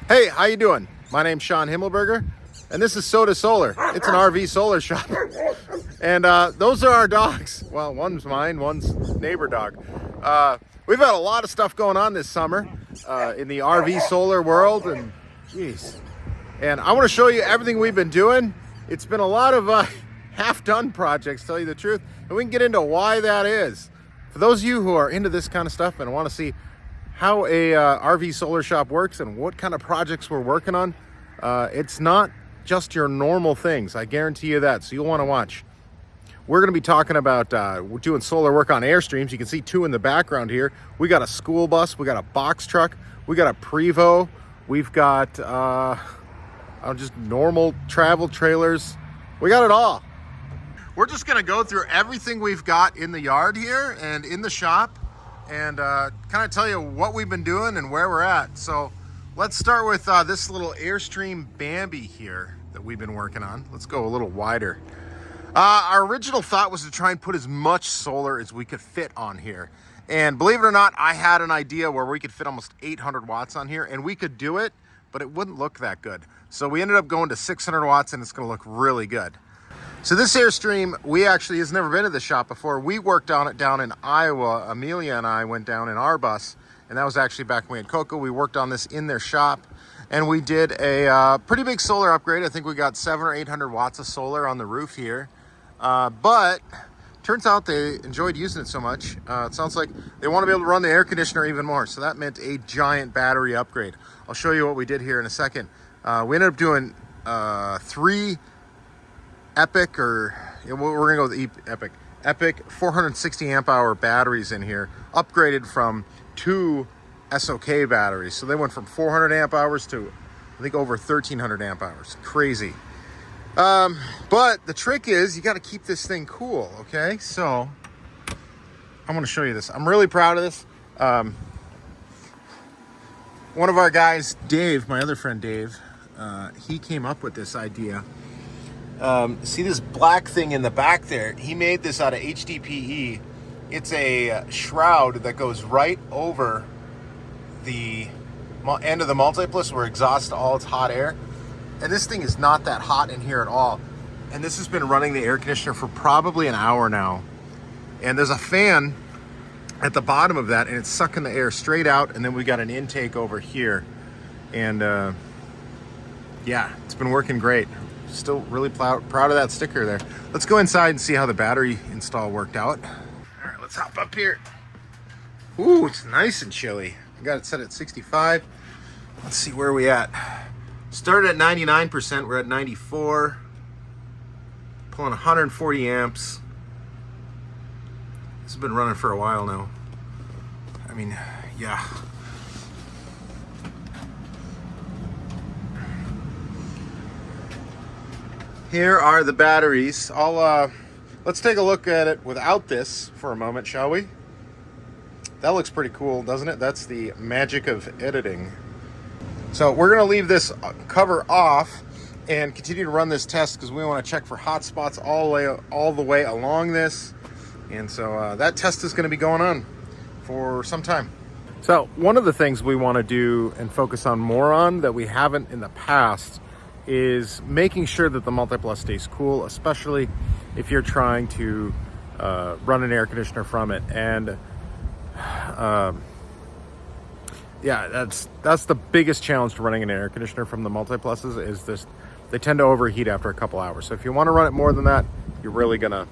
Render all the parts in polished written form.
Hey, how you doing? My name's Sean Himmelberger, and this is Soda Solar. It's an RV solar shop. And those are our dogs. Well, one's mine, one's neighbor dog. We've had a lot of stuff going on this summer in the RV solar world, and geez. And I want to show you everything we've been doing. It's been a lot of half-done projects, to tell you the truth, and we can get into why that is. For those of you who are into this kind of stuff and want to see how a RV solar shop works and what kind of projects we're working on, it's not just your normal things. I guarantee you that, so you'll want to watch. We're going to be talking about we're doing solar work on Airstreams. You can see two in the background here. We got a school bus, we got a box truck, we got a Prevo, we've got just normal travel trailers. We got it all. We're just going to go through everything we've got in the yard here and in the shop, and kind of tell you what we've been doing and where we're at. So let's start with this little Airstream Bambi here that we've been working on. Let's go a little wider. Our original thought was to try and put as much solar as we could fit on here. And believe it or not, I had an idea where we could fit almost 800 watts on here, and we could do it, but it wouldn't look that good. So we ended up going to 600 watts, and it's gonna look really good. So this Airstream, has never been to the shop before. We worked on it down in Iowa. Amelia and I went down in our bus, and that was actually back when we had Coco. We worked on this in their shop, and we did a pretty big solar upgrade. I think we got 700 or 800 watts of solar on the roof here. But turns out they enjoyed using it so much. It sounds like they want to be able to run the air conditioner even more. So that meant a giant battery upgrade. I'll show you what we did here in a second. We ended up doing 3 Epic, we're gonna go with Epic 460 amp hour batteries in here, upgraded from 2 SOK batteries. So they went from 400 amp hours to I think over 1300 amp hours. Crazy. But the trick is you got to keep this thing cool. Okay, so I'm going to show you this. I'm really proud of this. One of our guys, Dave, my other friend Dave, he came up with this idea. See this black thing in the back there? He made this out of HDPE. It's a shroud that goes right over the end of the multiplus where it exhausts all its hot air. And this thing is not that hot in here at all. And this has been running the air conditioner for probably an hour now. And there's a fan at the bottom of that, and it's sucking the air straight out. And then we got an intake over here. And yeah, it's been working great. Still really proud of that sticker there. Let's go inside and see how the battery install worked out. All right, let's hop up here. Ooh, it's nice and chilly. I got it set at 65. Let's see where we at. Started at 99%, we're at 94. Pulling 140 amps. This has been running for a while now. I mean, yeah. Here are the batteries. Let's take a look at it without this for a moment, shall we? That looks pretty cool, doesn't it? That's the magic of editing. So we're gonna leave this cover off and continue to run this test because we want to check for hot spots all the way along this. And so that test is gonna be going on for some time. So one of the things we want to do and focus on more on that we haven't in the past is making sure that the multiplus stays cool, especially if you're trying to run an air conditioner from it. And yeah, that's the biggest challenge to running an air conditioner from the multipluses is this: they tend to overheat after a couple hours. So if you want to run it more than that, you're really gonna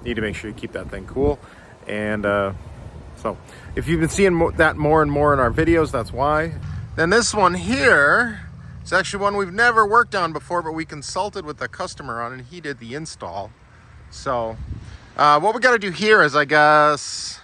need to make sure you keep that thing cool. And so if you've been seeing that more and more in our videos, that's why. Then this one here, it's actually one we've never worked on before, but we consulted with the customer on it, and he did the install. So what we got to do here is, I guess,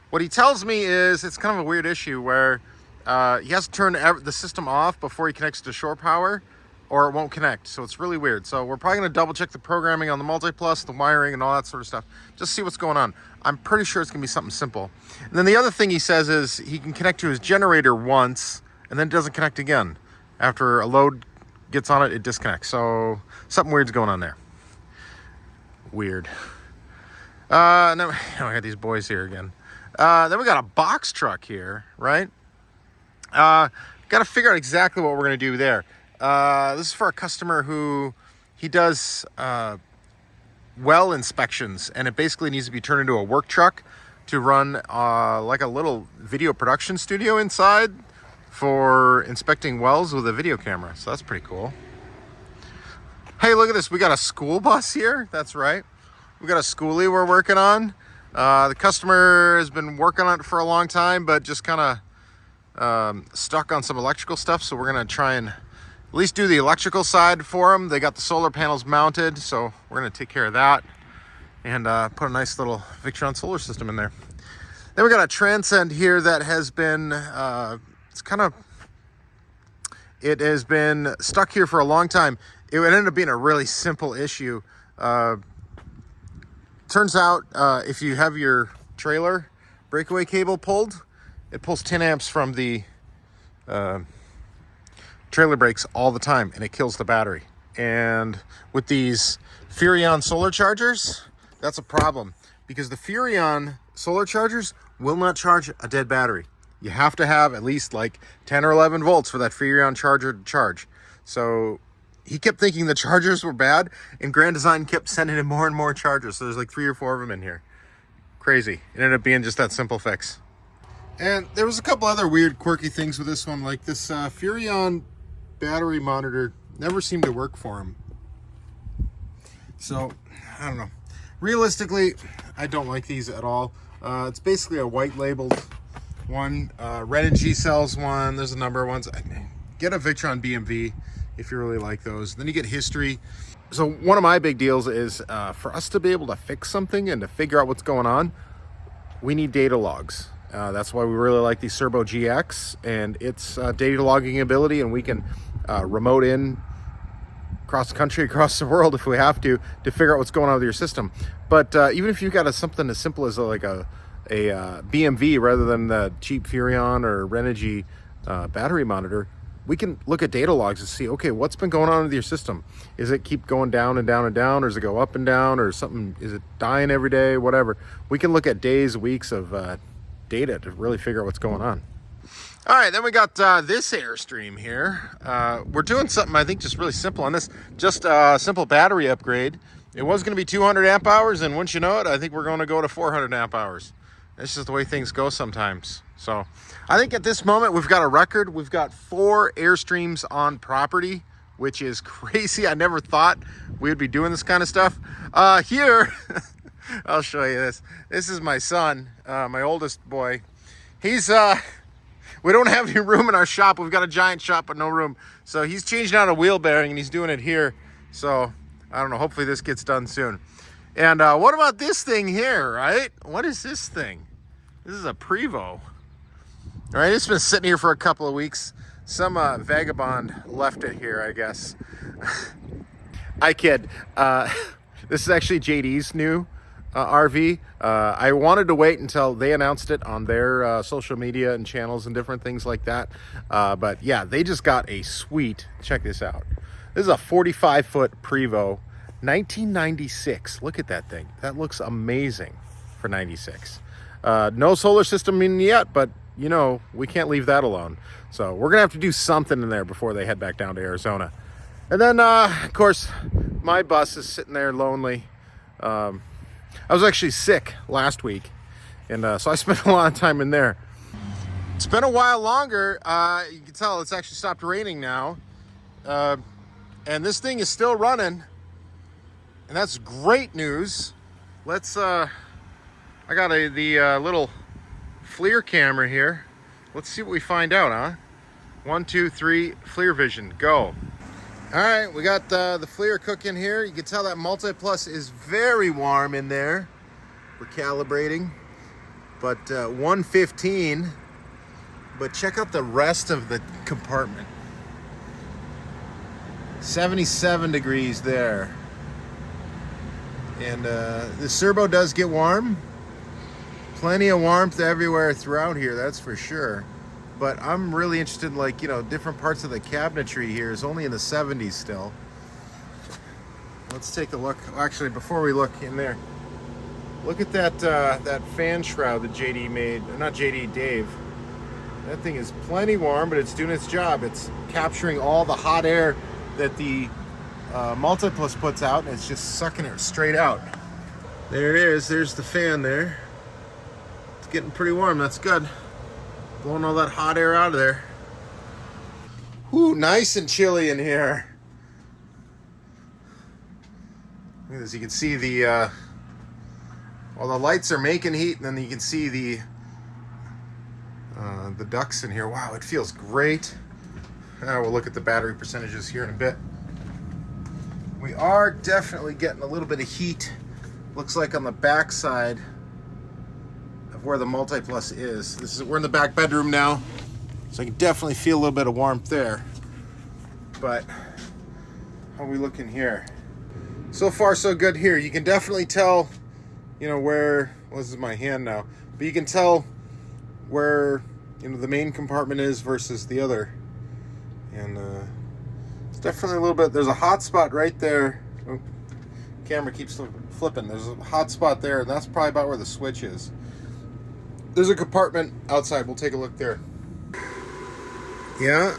what he tells me is it's kind of a weird issue where he has to turn the system off before he connects to shore power, or it won't connect. So it's really weird. So we're probably going to double check the programming on the multiplus, the wiring, and all that sort of stuff. Just see what's going on. I'm pretty sure it's going to be something simple. And then the other thing he says is he can connect to his generator once, and then it doesn't connect again. After a load gets on it, it disconnects. So something weird's going on there. Weird. Now we got these boys here again. Then we got a box truck here, right? got to figure out exactly what we're going to do there. This is for a customer who he does well inspections, and it basically needs to be turned into a work truck to run like a little video production studio inside for inspecting wells with a video camera. So that's pretty cool. Hey, look at this. We got a school bus here. That's right. We got a schoolie we're working on. The customer has been working on it for a long time, but just kind of stuck on some electrical stuff. So we're going to try and at least do the electrical side for them. They got the solar panels mounted, so we're going to take care of that and put a nice little Victron solar system in there. Then we got a transcend here that has been, it has been stuck here for a long time. It ended up being a really simple issue. Turns out if you have your trailer breakaway cable pulled, it pulls 10 amps from the trailer brakes all the time, and it kills the battery. And with these Furrion solar chargers, that's a problem, because the Furrion solar chargers will not charge a dead battery. You have to have at least like 10 or 11 volts for that Furrion charger to charge. So he kept thinking the chargers were bad, and Grand Design kept sending him more and more chargers. So there's like 3 or 4 of them in here. Crazy. It ended up being just that simple fix. And there was a couple other weird, quirky things with this one, like this Furrion battery monitor never seemed to work for him. So, I don't know. Realistically, I don't like these at all. It's basically a white labeled one. Renogy sells one. There's a number of ones. Get a Victron BMV if you really like those. Then you get history. So one of my big deals is for us to be able to fix something and to figure out what's going on, we need data logs. That's why we really like the Serbo GX and its data logging ability, and we can remote in across the country, across the world if we have to figure out what's going on with your system. But even if you've got something as simple as like a BMV rather than the cheap Furrion or Renogy battery monitor, we can look at data logs and see, okay, what's been going on with your system? Is it keep going down and down and down, or does it go up and down, or something? Is it dying every day? Whatever. We can look at days, weeks of data to really figure out what's going on. All right, then we got this Airstream here. We're doing something I think just really simple on this, just a simple battery upgrade. It was going to be 200 amp hours, and once you know it, I think we're going to go to 400 amp hours. That's just the way things go sometimes. So I think at this moment we've got a record. We've got 4 Airstreams on property, which is crazy. I never thought we would be doing this kind of stuff. Here, I'll show you this. This is my son, my oldest boy. He's, we don't have any room in our shop. We've got a giant shop, but no room. So he's changing out a wheel bearing, and he's doing it here. So I don't know, hopefully this gets done soon. And what about this thing here, right? What is this thing? This is a Prevo. All right, it's been sitting here for a couple of weeks. Some vagabond left it here, I guess. I kid. This is actually JD's new RV. I wanted to wait until they announced it on their social media and channels and different things like that. But yeah, they just got a sweet, check this out. This is a 45-foot Prevo, 1996. Look at that thing. That looks amazing for 96. No solar system in yet, but you know, we can't leave that alone. So we're gonna have to do something in there before they head back down to Arizona. And then, of course, my bus is sitting there lonely. I was actually sick last week, and so I spent a lot of time in there. It's been a while longer. You can tell it's actually stopped raining now. And this thing is still running, and that's great news. Let's, I got the little FLIR camera here. Let's see what we find out, huh? 1, 2, 3, FLIR vision, go. All right, we got the FLIR cooking here. You can tell that Multi-Plus is very warm in there. We're calibrating, but 115. But check out the rest of the compartment. 77 degrees there. And the servo does get warm. Plenty of warmth everywhere throughout here, that's for sure. But I'm really interested in, like, you know, different parts of the cabinetry here is only in the 70s still. Let's take a look. Actually, before we look in there, look at that that fan shroud that JD made. Not JD, Dave. That thing is plenty warm, but it's doing its job. It's capturing all the hot air that the Multiplus puts out, and it's just sucking it straight out. There it is. There's the fan there. It's getting pretty warm. That's good. Blowing all that hot air out of there. Ooh, nice and chilly in here. As you can see, the lights are making heat, and then you can see the ducts in here. Wow, it feels great. We'll look at the battery percentages here in a bit. We are definitely getting a little bit of heat. Looks like on the back side of where the Multiplus is. We're in the back bedroom now, so I can definitely feel a little bit of warmth there. But how are we looking here? So far, so good here. You can definitely tell, where, well, this is my hand now, but you can tell where, the main compartment is versus the other. And it's definitely a little bit, there's a hot spot right there. Oh, camera keeps flipping. There's a hot spot there, and that's probably about where the switch is. There's a compartment outside. We'll take a look there. Yeah.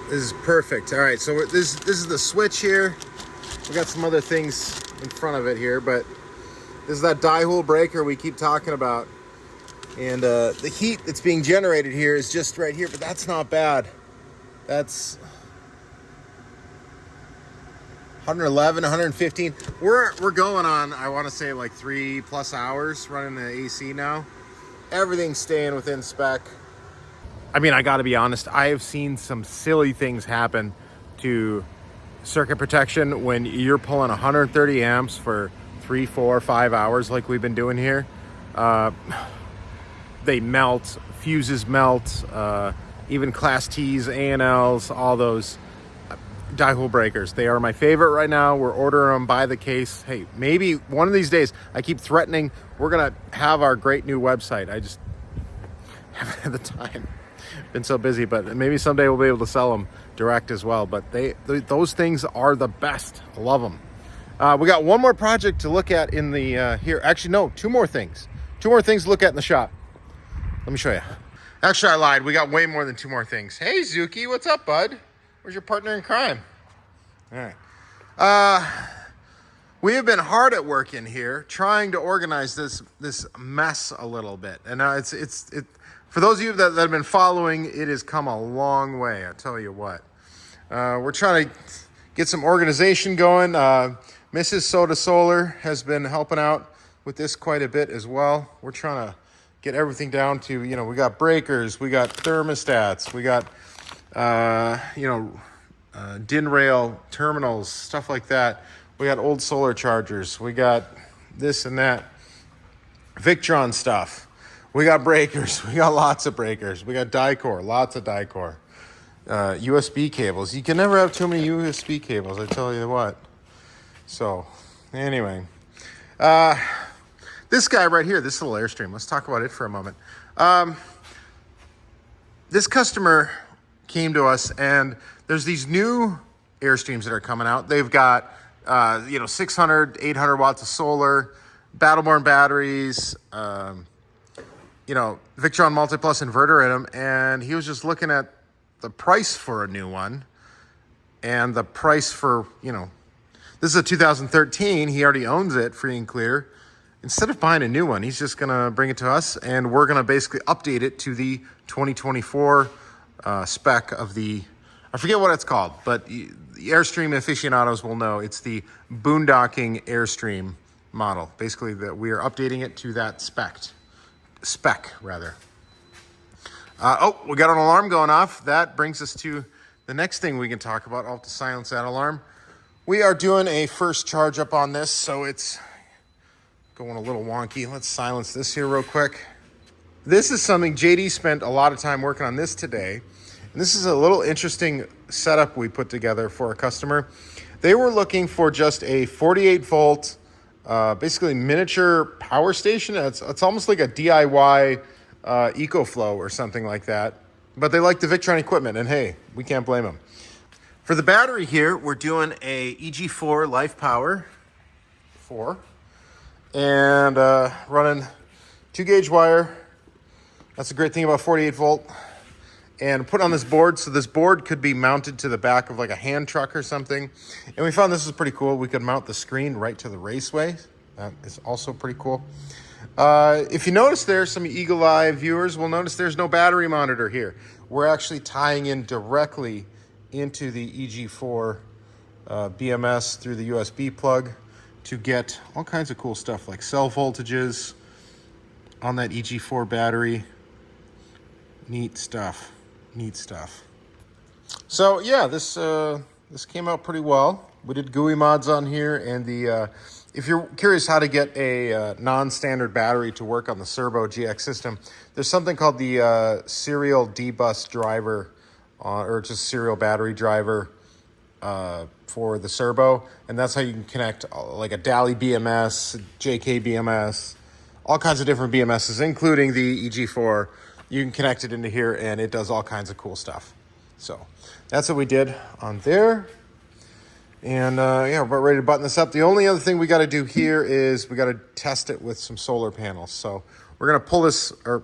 This is perfect. All right, so this is the switch here. We got some other things in front of it here, but this is that die-hole breaker we keep talking about. And the heat that's being generated here is just right here, but that's not bad. That's 111, 115. We're going on, I want to say, like 3+ hours running the AC now. Everything's staying within spec. I mean, I got to be honest, I have seen some silly things happen to circuit protection when you're pulling 130 amps for 3, 4, 5 hours like we've been doing here. They melt, fuses melt, even Class T's, A&Ls, all those die-hole breakers. They are my favorite right now. We're ordering them by the case. Hey, maybe one of these days, I keep threatening, we're going to have our great new website. I just haven't had the time. Been so busy, but maybe someday we'll be able to sell them direct as well. But those things are the best. I love them. We got one more project to look at in the here. Actually, no, two more things. Two more things to look at in the shop. Let me show you. Actually, I lied. We got way more than two more things. Hey, Zuki, what's up, bud? Where's your partner in crime? All right. We have been hard at work in here trying to organize this mess a little bit. And now it's for those of you that have been following, it has come a long way. I tell you what. We're trying to get some organization going. Mrs. Soda Solar has been helping out with this quite a bit as well. We're trying to get everything down to, we got breakers, we got thermostats, we got, DIN rail terminals, stuff like that. We got old solar chargers. We got this and that. Victron stuff. We got breakers. We got lots of breakers. We got die-core, lots of die-core. USB cables. You can never have too many USB cables, I tell you what. So, anyway. This guy right here, this little Airstream, let's talk about it for a moment. This customer came to us, and there's these new Airstreams that are coming out. They've got, 600, 800 watts of solar, Battleborn batteries, Victron Multiplus inverter in them, and he was just looking at the price for a new one, and the price for, this is a 2013, he already owns it free and clear. Instead of buying a new one, he's just going to bring it to us, and we're going to basically update it to the 2024 spec of the, I forget what it's called, but the Airstream aficionados will know it's the boondocking Airstream model. Basically, that we are updating it to that spec rather. We got an alarm going off. That brings us to the next thing we can talk about. I'll have to silence that alarm. We are doing a first charge up on this, so it's going a little wonky. Let's silence this here real quick. This is something JD spent a lot of time working on this today. And this is a little interesting setup we put together for a customer. They were looking for just a 48 volt, basically miniature power station. It's almost like a DIY EcoFlow or something like that. But they like the Victron equipment, and hey, we can't blame them. For the battery here, we're doing a EG4 Life Power 4. And running 2-gauge wire That's a great thing about 48 volt. And put on this board. So this board could be mounted to the back of like a hand truck or something. And we found this is pretty cool. We could mount the screen right to the raceway. That is also pretty cool. If you notice there, some eagle eye viewers will notice there's no battery monitor here. We're actually tying in directly into the EG4 BMS through the USB plug to get all kinds of cool stuff like cell voltages on that EG4 battery. Neat stuff. Neat stuff. So yeah, this came out pretty well. We did GUI mods on here, and the if you're curious how to get a non-standard battery to work on the Servo GX system, there's something called the serial D-bus driver, or just serial battery driver for the Servo, and that's how you can connect like a Dali BMS, JK BMS, all kinds of different BMSs, including the EG4. You can connect it into here, and it does all kinds of cool stuff. So that's what we did on there. And yeah, we're about ready to button this up. The only other thing we got to do here is we got to test it with some solar panels. So we're going to pull this, or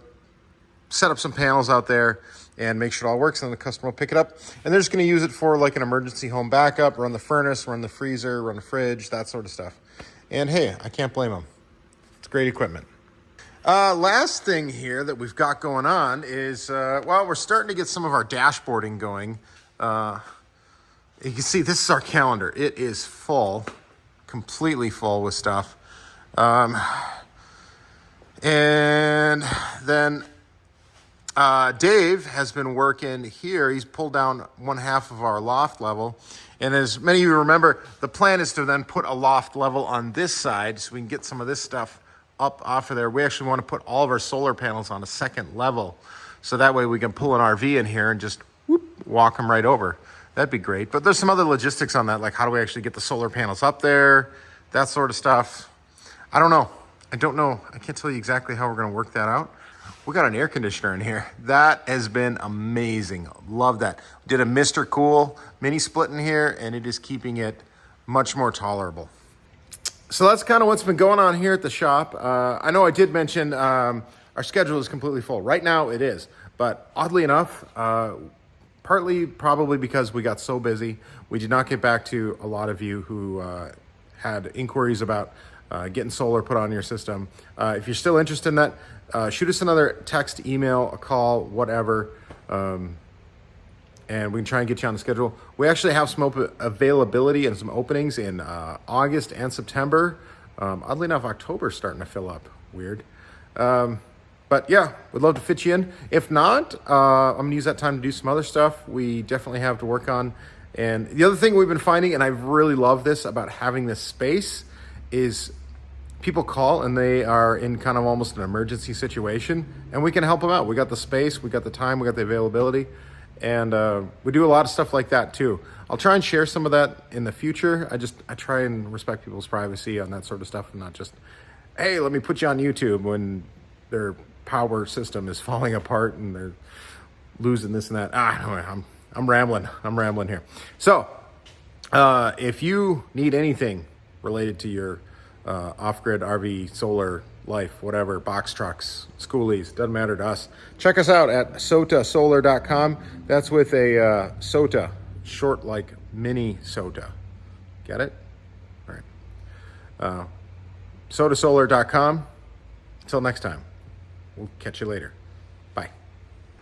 set up some panels out there and make sure it all works, and then the customer will pick it up. And they're just going to use it for like an emergency home backup, run the furnace, run the freezer, run the fridge, that sort of stuff. And hey, I can't blame them. It's great equipment. Last thing here that we've got going on is, well, we're starting to get some of our dashboarding going. You can see this is our calendar. It is full, completely full with stuff. And then Dave has been working here. He's pulled down one half of our loft level. And as many of you remember, the plan is to then put a loft level on this side so we can get some of this stuff up off of there. We actually want to put all of our solar panels on a second level, so that way we can pull an RV in here and just whoop, walk them right over. That'd be great. But there's some other logistics on that, like how do we actually get the solar panels up there, that sort of stuff. I don't know. I can't tell you exactly how we're going to work that out. We got an air conditioner in here. That has been amazing. Love that. Did a Mr. Cool mini split in here, and it is keeping it much more tolerable. So that's kind of what's been going on here at the shop. I know I did mention our schedule is completely full. Right now it is, but oddly enough, partly probably because we got so busy, we did not get back to a lot of you who had inquiries about getting solar put on your system. If you're still interested in that, shoot us another text, email, a call, whatever, and we can try and get you on the schedule. We actually have some availability and some openings in August and September. Oddly enough, October's starting to fill up. Weird. But yeah, we'd love to fit you in. If not, I'm going to use that time to do some other stuff we definitely have to work on. And the other thing we've been finding, and I really love this about having this space, is people call and they are in kind of almost an emergency situation, and we can help them out. We got the space, we got the time, we got the availability. And we do a lot of stuff like that too. I'll try and share some of that in the future. I try and respect people's privacy on that sort of stuff, and not just, hey, let me put you on YouTube when their power system is falling apart and they're losing this and that. I'm rambling here. So if you need anything related to your off-grid RV, solar, life, whatever, box trucks, schoolies, doesn't matter to us. Check us out at sotasolar.com. That's with a SOTA, short like Minnesota. Get it? All right. Sotasolar.com. Until next time, we'll catch you later.